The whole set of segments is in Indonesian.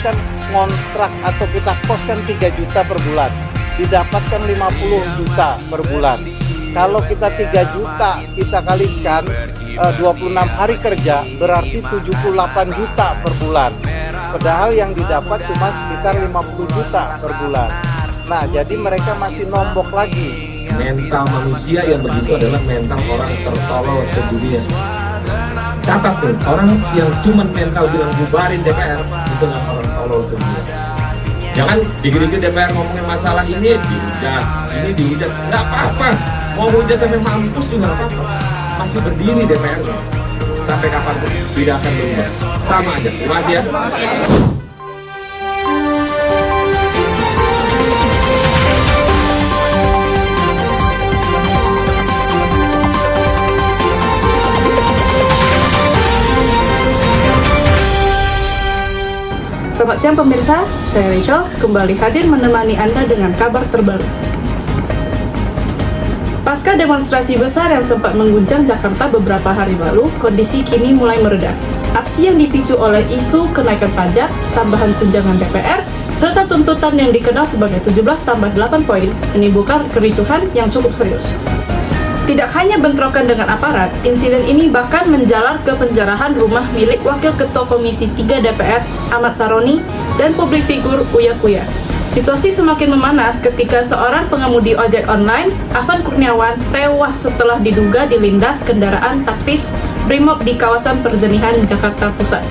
kan ngontrak atau kita kos kan 3 juta per bulan, didapatkan 50 juta per bulan. Kalau kita 3 juta kita kalikan 26 hari kerja, berarti 78 juta per bulan. Padahal yang didapat cuma sekitar 50 juta per bulan. Nah, jadi mereka masih nombok lagi. Mental manusia yang begitu adalah mental orang tertolol sedunia. Catat nih, orang yang cuma mental bilang bubarin DPR, itu nggak orang tolol sedunia. Jangan dikit-dikit DPR ngomongin masalah ini dihujat, nggak apa-apa. Mau hujat sampai mampus juga nggak apa-apa. Masih berdiri DPR sampai kapanpun tidak akan berubah. Sama aja. Terima kasih ya. Selamat siang pemirsa, saya Rachel kembali hadir menemani Anda dengan kabar terbaru. Pasca demonstrasi besar yang sempat mengguncang Jakarta beberapa hari lalu, kondisi kini mulai mereda. Aksi yang dipicu oleh isu kenaikan pajak, tambahan tunjangan DPR, serta tuntutan yang dikenal sebagai 17+8 poin menimbulkan kericuhan yang cukup serius. Tidak hanya bentrokan dengan aparat, insiden ini bahkan menjalar ke penjarahan rumah milik Wakil Ketua Komisi 3 DPR, Ahmad Saroni, dan publik figur Uya Kuya. Situasi semakin memanas ketika seorang pengemudi ojek online, Afan Kurniawan, tewas setelah diduga dilindas kendaraan taktis Brimob di kawasan Perjenihan, Jakarta Pusat.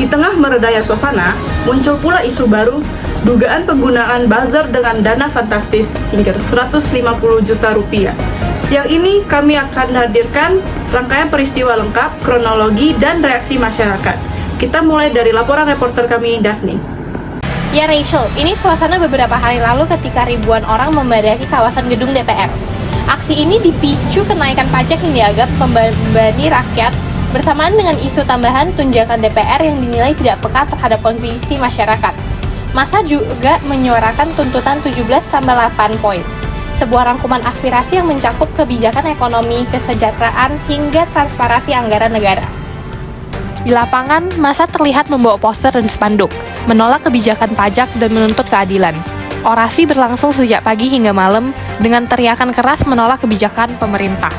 Di tengah meredaya suasana, muncul pula isu baru, dugaan penggunaan buzzer dengan dana fantastis hingga 150 juta rupiah. Siang ini kami akan hadirkan rangkaian peristiwa lengkap, kronologi, dan reaksi masyarakat. Kita mulai dari laporan reporter kami, Daphne. Ya Rachel, ini suasana beberapa hari lalu ketika ribuan orang membadati kawasan gedung DPR. Aksi ini dipicu kenaikan pajak yang dianggap membebani rakyat bersamaan dengan isu tambahan tunjangan DPR yang dinilai tidak peka terhadap kondisi masyarakat. Massa juga menyuarakan tuntutan 17+8 poin. Sebuah rangkuman aspirasi yang mencakup kebijakan ekonomi, kesejahteraan, hingga transparansi anggaran negara. Di lapangan, massa terlihat membawa poster dan spanduk, menolak kebijakan pajak dan menuntut keadilan. Orasi berlangsung sejak pagi hingga malam dengan teriakan keras menolak kebijakan pemerintah.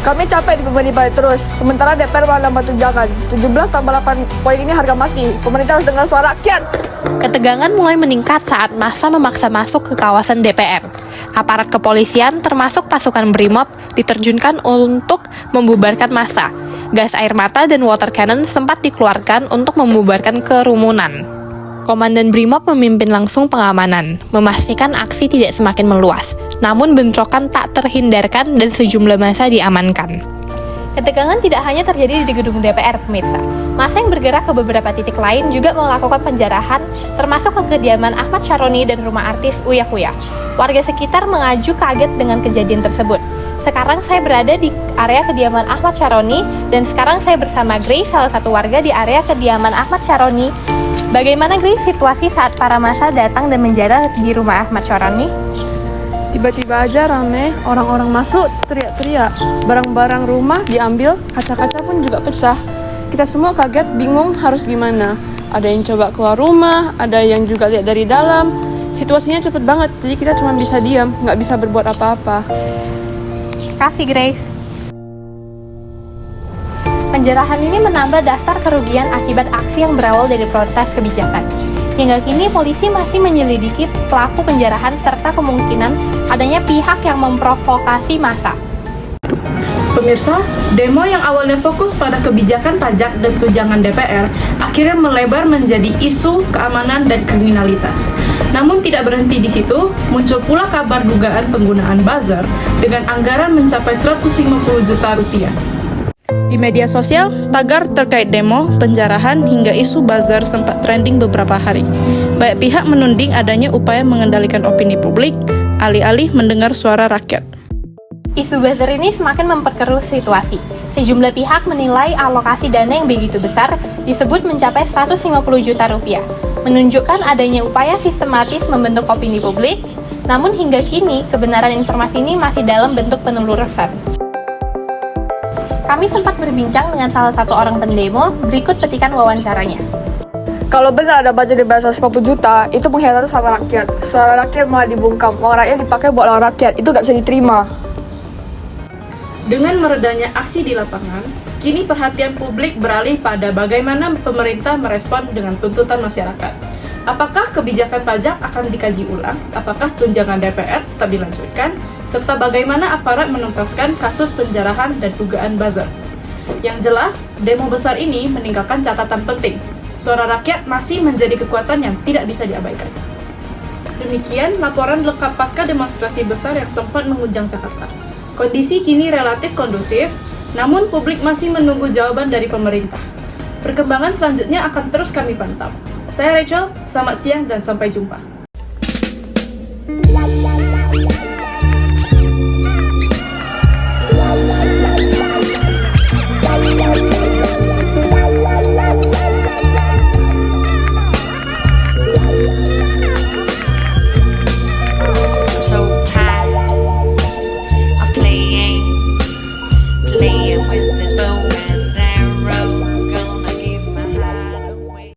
Kami capek dibebani pajak terus, sementara DPR malah nambah tunjangan. 17+8 poin ini harga mati, pemerintah harus dengar suara rakyat. Ketegangan mulai meningkat saat massa memaksa masuk ke kawasan DPR. Aparat kepolisian termasuk pasukan Brimob diterjunkan untuk membubarkan massa. Gas air mata dan water cannon sempat dikeluarkan untuk membubarkan kerumunan. Komandan Brimob memimpin langsung pengamanan, memastikan aksi tidak semakin meluas. Namun bentrokan tak terhindarkan dan sejumlah massa diamankan. Ketegangan tidak hanya terjadi di gedung DPR, pemirsa. Massa yang bergerak ke beberapa titik lain juga melakukan penjarahan, termasuk ke kediaman Ahmad Syaroni dan rumah artis Uya Kuya. Warga sekitar mengaku kaget dengan kejadian tersebut. Sekarang saya berada di area kediaman Ahmad Syaroni, dan sekarang saya bersama Grace, salah satu warga di area kediaman Ahmad Syaroni. Bagaimana Grace situasi saat para massa datang dan menjara di rumah Ahmad Syaroni? Tiba-tiba aja rame, orang-orang masuk teriak-teriak, barang-barang rumah diambil, kaca-kaca pun juga pecah. Kita semua kaget, bingung harus gimana. Ada yang coba keluar rumah, ada yang juga lihat dari dalam. Situasinya cepet banget, jadi kita cuma bisa diam, nggak bisa berbuat apa-apa. Kasih Grace. Penjarahan ini menambah daftar kerugian akibat aksi yang berawal dari protes kebijakan. Hingga kini polisi masih menyelidiki pelaku penjarahan serta kemungkinan adanya pihak yang memprovokasi massa. Pemirsa, demo yang awalnya fokus pada kebijakan pajak dan tunjangan DPR akhirnya melebar menjadi isu keamanan dan kriminalitas. Namun tidak berhenti di situ, muncul pula kabar dugaan penggunaan buzzer dengan anggaran mencapai 150 juta rupiah. Di media sosial, tagar terkait demo, penjarahan, hingga isu buzzer sempat trending beberapa hari. Banyak pihak menuding adanya upaya mengendalikan opini publik, alih-alih mendengar suara rakyat. Isu buzzer ini semakin memperkeruh situasi. Sejumlah pihak menilai alokasi dana yang begitu besar disebut mencapai 150 juta rupiah, menunjukkan adanya upaya sistematis membentuk opini publik, namun hingga kini kebenaran informasi ini masih dalam bentuk penelurusan. Kami sempat berbincang dengan salah satu orang pendemo, berikut petikan wawancaranya. Kalau benar ada budget di bawah 150 juta, itu pengkhianatan sama rakyat. Suara rakyat malah dibungkam, uang rakyat dipakai buat lawan rakyat, itu gak bisa diterima. Dengan meredanya aksi di lapangan, kini perhatian publik beralih pada bagaimana pemerintah merespon dengan tuntutan masyarakat. Apakah kebijakan pajak akan dikaji ulang? Apakah tunjangan DPR tetap dilanjutkan? Serta bagaimana aparat menuntaskan kasus penjarahan dan dugaan buzzer? Yang jelas, demo besar ini meninggalkan catatan penting. Suara rakyat masih menjadi kekuatan yang tidak bisa diabaikan. Demikian laporan lengkap pasca demonstrasi besar yang sempat mengguncang Jakarta. Kondisi kini relatif kondusif, namun publik masih menunggu jawaban dari pemerintah. Perkembangan selanjutnya akan terus kami pantau. Saya Rachel, selamat siang dan sampai jumpa.